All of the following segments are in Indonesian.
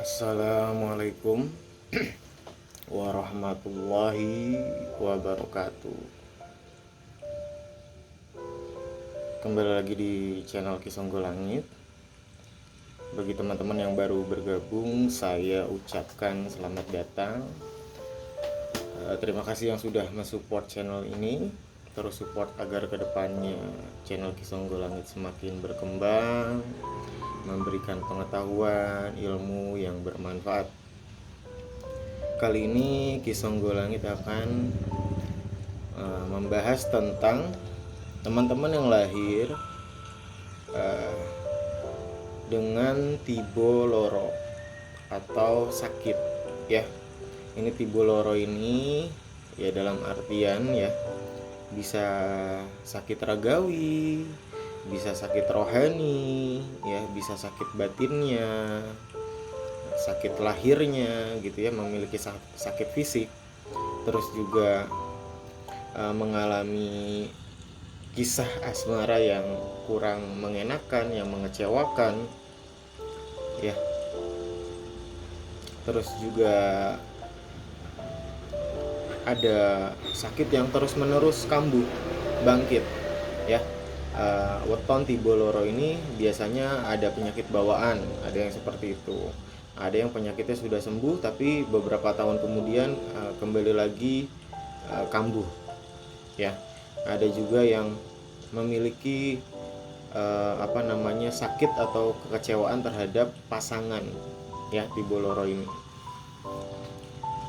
Assalamualaikum warahmatullahi wabarakatuh. Kembali lagi di channel Kisonggo Langit. Bagi teman-teman yang baru bergabung, saya ucapkan selamat datang. Terima kasih yang sudah mensupport channel ini. Terus support agar kedepannya channel Kisonggo Langit semakin berkembang, memberikan pengetahuan, ilmu yang bermanfaat. Kali ini Kisonggo Langit akan membahas tentang teman-teman yang lahir dengan tibo loro atau sakit ya. Ini tibo loro ini ya dalam artian ya bisa sakit ragawi, bisa sakit rohani ya, bisa sakit batinnya, sakit lahirnya gitu ya, memiliki sakit fisik, terus juga mengalami kisah asmara yang kurang mengenakan, yang mengecewakan ya. Terus juga ada sakit yang terus menerus kambuh bangkit ya. Weton tibo loro ini biasanya ada penyakit bawaan, ada yang seperti itu. Ada yang penyakitnya sudah sembuh tapi beberapa tahun kemudian kembali lagi kambuh ya. Ada juga yang memiliki sakit atau kekecewaan terhadap pasangan ya, tibo loro ini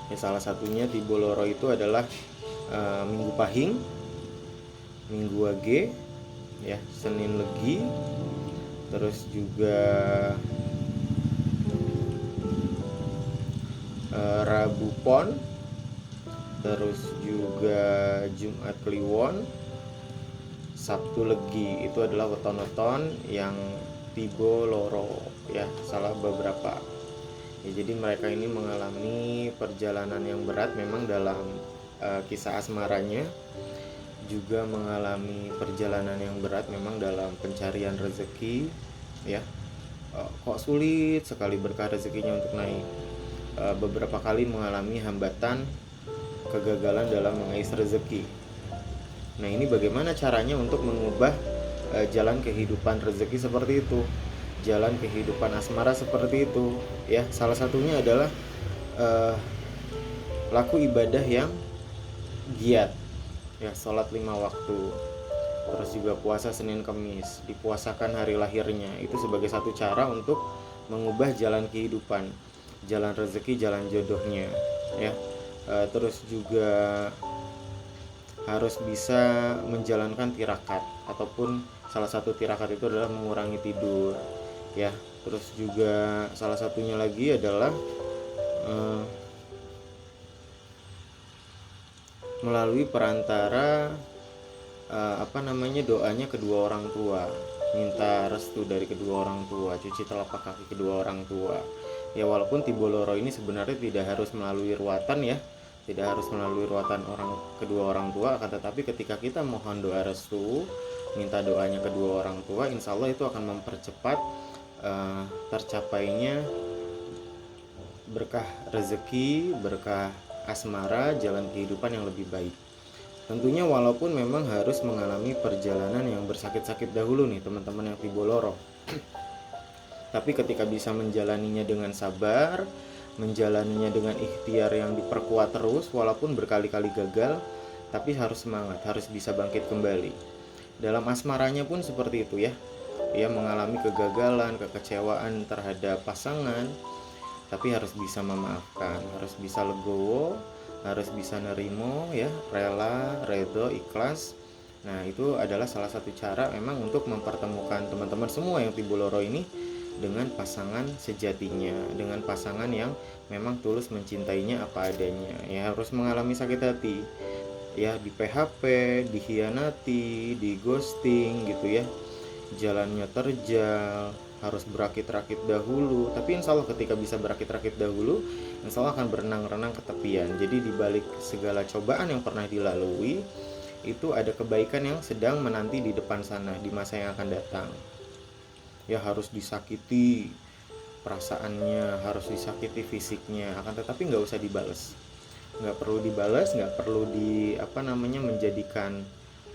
ya. Salah satunya tibo loro itu adalah Minggu Pahing, Minggu Wage ya, Senin Legi, terus juga Rabu Pon, terus juga Jumat Kliwon, Sabtu Legi. Itu adalah weton-weton yang tibo loro ya, salah beberapa ya. Jadi mereka ini mengalami perjalanan yang berat memang dalam kisah asmaranya, juga mengalami perjalanan yang berat memang dalam pencarian rezeki ya. Kok sulit sekali berkah rezekinya untuk naik. Beberapa kali mengalami hambatan, kegagalan dalam mengais rezeki. Nah, ini bagaimana caranya untuk mengubah jalan kehidupan rezeki seperti itu, jalan kehidupan asmara seperti itu ya. Salah satunya adalah laku ibadah yang giat ya, sholat 5 waktu, terus juga puasa Senin Kemis, dipuasakan hari lahirnya. Itu sebagai satu cara untuk mengubah jalan kehidupan, jalan rezeki, jalan jodohnya ya. Terus juga harus bisa menjalankan tirakat, ataupun salah satu tirakat itu adalah mengurangi tidur ya. Terus juga salah satunya lagi adalah melalui perantara doanya kedua orang tua, minta restu dari kedua orang tua, cuci telapak kaki kedua orang tua ya. Walaupun tibo loro ini sebenarnya tidak harus melalui ruatan ya, tidak harus melalui ruatan kedua orang tua, akan tetapi ketika kita mohon doa restu, minta doanya kedua orang tua, insya Allah itu akan mempercepat tercapainya berkah rezeki, berkah asmara, jalan kehidupan yang lebih baik. Tentunya walaupun memang harus mengalami perjalanan yang bersakit-sakit dahulu nih teman-teman yang tibo loro. Tapi ketika bisa menjalaninya dengan sabar, menjalaninya dengan ikhtiar yang diperkuat terus, walaupun berkali-kali gagal, tapi harus semangat, harus bisa bangkit kembali. Dalam asmaranya pun seperti itu ya. Ia mengalami kegagalan, kekecewaan terhadap pasangan, tapi harus bisa memaafkan, harus bisa legowo, harus bisa nerimo ya, rela, redo, ikhlas. Nah, itu adalah salah satu cara memang untuk mempertemukan teman-teman semua yang tibo loro ini dengan pasangan sejatinya, dengan pasangan yang memang tulus mencintainya apa adanya ya. Harus mengalami sakit hati ya, di PHP, dikhianati, di ghosting gitu ya, jalannya terjal, harus berakit-rakit dahulu. Tapi insya Allah ketika bisa berakit-rakit dahulu, insya Allah akan berenang-renang ke tepian. Jadi dibalik segala cobaan yang pernah dilalui, itu ada kebaikan yang sedang menanti di depan sana, di masa yang akan datang ya. Harus disakiti perasaannya, harus disakiti fisiknya, akan tetapi nggak usah dibales, nggak perlu dibales, nggak perlu menjadikan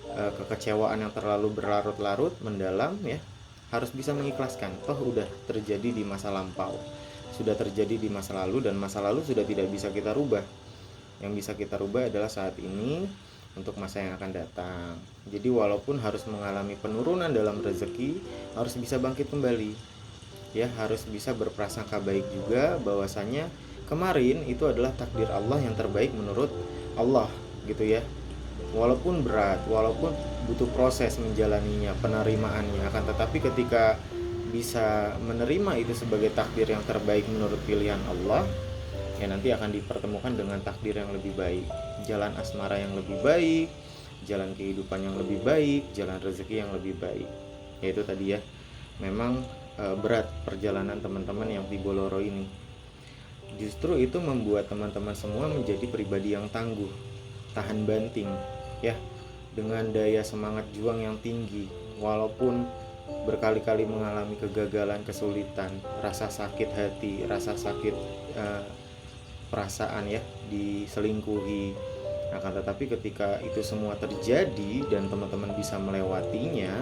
kekecewaan yang terlalu berlarut-larut mendalam ya. Harus bisa mengikhlaskan, toh udah terjadi di masa lampau, sudah terjadi di masa lalu, dan masa lalu sudah tidak bisa kita rubah. Yang bisa kita rubah adalah saat ini untuk masa yang akan datang. Jadi walaupun harus mengalami penurunan dalam rezeki, harus bisa bangkit kembali ya, harus bisa berprasangka baik juga bahwasanya kemarin itu adalah takdir Allah yang terbaik menurut Allah gitu ya. Walaupun berat, walaupun butuh proses menjalaninya, penerimaannya, akan tetapi ketika bisa menerima itu sebagai takdir yang terbaik menurut pilihan Allah, ya nanti akan dipertemukan dengan takdir yang lebih baik, jalan asmara yang lebih baik, jalan kehidupan yang lebih baik, jalan rezeki yang lebih baik. Yaitu tadi ya, memang berat perjalanan teman-teman yang di Boloro ini. Justru itu membuat teman-teman semua menjadi pribadi yang tangguh, tahan banting ya, dengan daya semangat juang yang tinggi. Walaupun berkali-kali mengalami kegagalan, kesulitan, rasa sakit hati, rasa sakit perasaan ya, diselingkuhi, akan tetapi ketika itu semua terjadi dan teman-teman bisa melewatinya,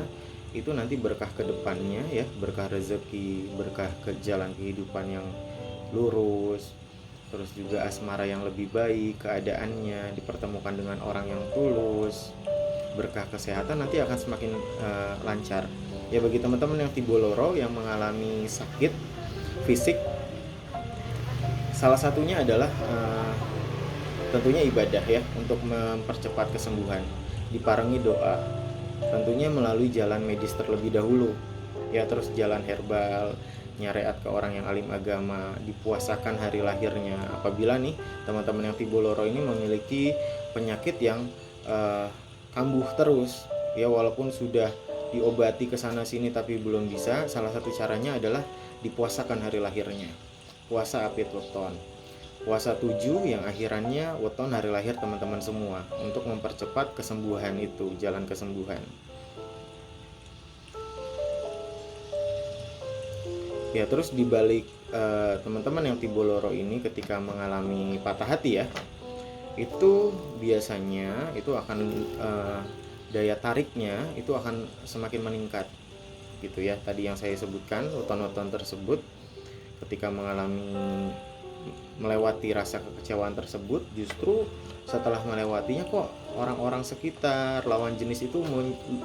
itu nanti berkah ke depannya ya, berkah rezeki, berkah ke jalan kehidupan yang lurus, terus juga asmara yang lebih baik, keadaannya dipertemukan dengan orang yang tulus, berkah kesehatan nanti akan semakin lancar ya. Bagi teman-teman yang Tiboloro yang mengalami sakit fisik, salah satunya adalah tentunya ibadah ya, untuk mempercepat kesembuhan, diparengi doa, tentunya melalui jalan medis terlebih dahulu ya, terus jalan herbal, nyareat ke orang yang alim agama, dipuasakan hari lahirnya. Apabila nih teman-teman yang Tiboloro ini memiliki penyakit yang kambuh terus ya, walaupun sudah diobati ke sana sini tapi belum bisa, salah satu caranya adalah dipuasakan hari lahirnya. Puasa Apit Weton, puasa 7 yang akhirannya weton hari lahir teman-teman semua, untuk mempercepat kesembuhan itu, jalan kesembuhan. Ya terus dibalik teman-teman yang Tiboloro ini ketika mengalami patah hati ya, itu biasanya itu akan daya tariknya itu akan semakin meningkat gitu ya. Tadi yang saya sebutkan, weton-weton tersebut ketika melewati rasa kekecewaan tersebut, justru setelah melewatinya kok orang-orang sekitar, lawan jenis itu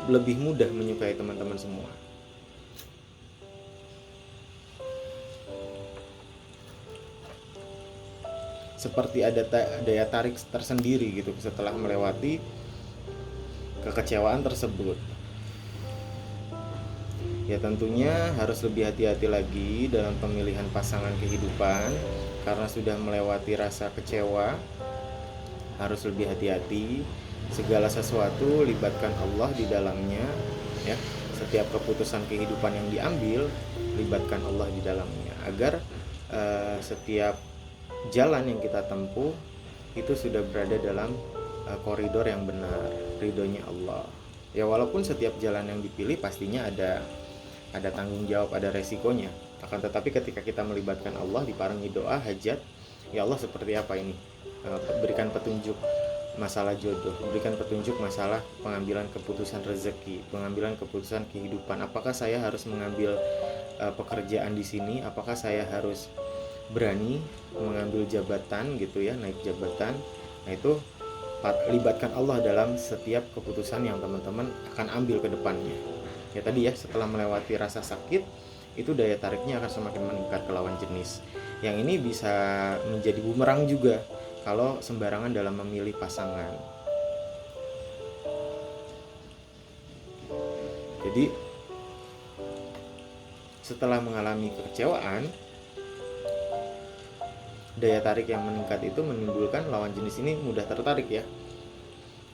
lebih mudah menyukai teman-teman semua. Seperti ada daya tarik tersendiri gitu setelah melewati kekecewaan tersebut. Ya tentunya harus lebih hati-hati lagi dalam pemilihan pasangan kehidupan, karena sudah melewati rasa kecewa. Harus lebih hati-hati, segala sesuatu libatkan Allah di dalamnya ya. Setiap keputusan kehidupan yang diambil libatkan Allah di dalamnya, agar setiap jalan yang kita tempuh itu sudah berada dalam koridor yang benar, ridhonya Allah. Ya walaupun setiap jalan yang dipilih pastinya ada tanggung jawab, ada resikonya. Akan tetapi ketika kita melibatkan Allah, diparengi doa hajat, ya Allah seperti apa ini? Berikan petunjuk masalah jodoh, berikan petunjuk masalah pengambilan keputusan rezeki, pengambilan keputusan kehidupan. Apakah saya harus mengambil pekerjaan di sini? Apakah saya harus berani mengambil jabatan gitu ya, naik jabatan? Nah itu libatkan Allah dalam setiap keputusan yang teman-teman akan ambil ke depannya. Ya tadi ya, setelah melewati rasa sakit, itu daya tariknya akan semakin meningkat ke lawan jenis. Yang ini bisa menjadi bumerang juga kalau sembarangan dalam memilih pasangan. Jadi setelah mengalami kekecewaan, daya tarik yang meningkat itu menimbulkan lawan jenis ini mudah tertarik ya.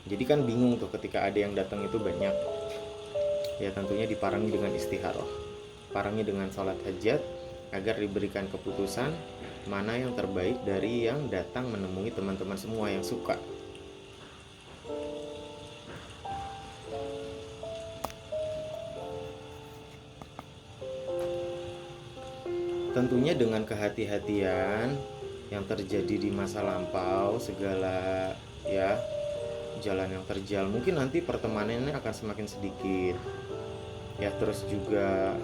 Jadi kan bingung tuh ketika ada yang datang itu banyak. Ya tentunya diparangi dengan istikharah, parangi dengan sholat hajat, agar diberikan keputusan mana yang terbaik dari yang datang menemui teman-teman semua yang suka. Tentunya dengan kehati-hatian yang terjadi di masa lampau, segala ya jalan yang terjal, mungkin nanti pertemanannya akan semakin sedikit ya. Terus juga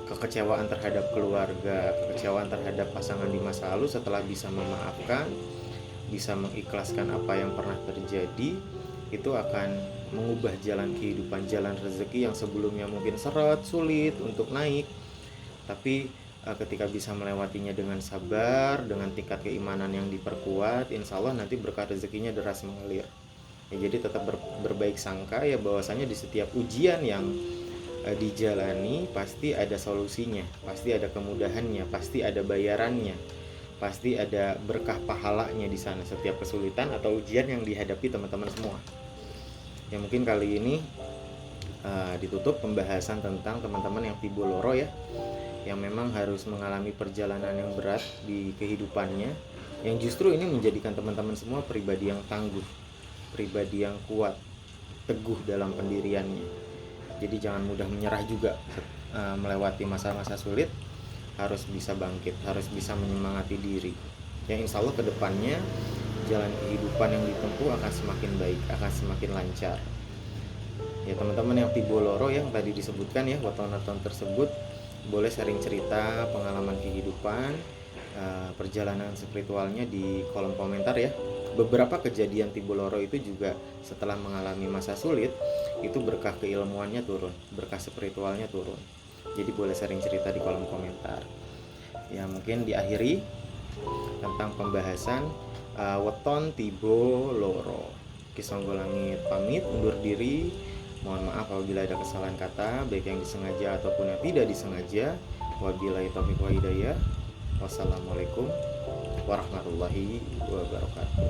kekecewaan terhadap keluarga, kekecewaan terhadap pasangan di masa lalu, setelah bisa memaafkan, bisa mengikhlaskan apa yang pernah terjadi, itu akan mengubah jalan kehidupan, jalan rezeki yang sebelumnya mungkin seret, sulit untuk naik, tapi ketika bisa melewatinya dengan sabar, dengan tingkat keimanan yang diperkuat, insya Allah nanti berkah rezekinya deras mengalir ya. Jadi tetap berbaik sangka ya, bahwasanya di setiap ujian yang dijalani pasti ada solusinya, pasti ada kemudahannya, pasti ada bayarannya, pasti ada berkah pahalanya di sana setiap kesulitan atau ujian yang dihadapi teman-teman semua. Ya mungkin kali ini ditutup pembahasan tentang teman-teman yang tibo loro ya, yang memang harus mengalami perjalanan yang berat di kehidupannya, yang justru ini menjadikan teman-teman semua pribadi yang tangguh, pribadi yang kuat, teguh dalam pendiriannya. Jadi jangan mudah menyerah juga melewati masa-masa sulit, harus bisa bangkit, harus bisa menyemangati diri. Ya insya Allah kedepannya jalan kehidupan yang ditempuh akan semakin baik, akan semakin lancar. Ya teman-teman yang tibo loro yang tadi disebutkan ya, weton-weton tersebut, boleh sharing cerita pengalaman kehidupan, perjalanan spiritualnya di kolom komentar ya. Beberapa kejadian tibo loro itu juga setelah mengalami masa sulit, itu berkah keilmuannya turun, berkah spiritualnya turun. Jadi boleh sharing cerita di kolom komentar. Ya mungkin diakhiri tentang pembahasan weton tibo loro. Kisonggo Langit pamit undur diri. Mohon maaf apabila ada kesalahan kata, baik yang disengaja ataupun yang tidak disengaja. Wabillahi taufiq wa hidayah. Wassalamualaikum warahmatullahi wabarakatuh.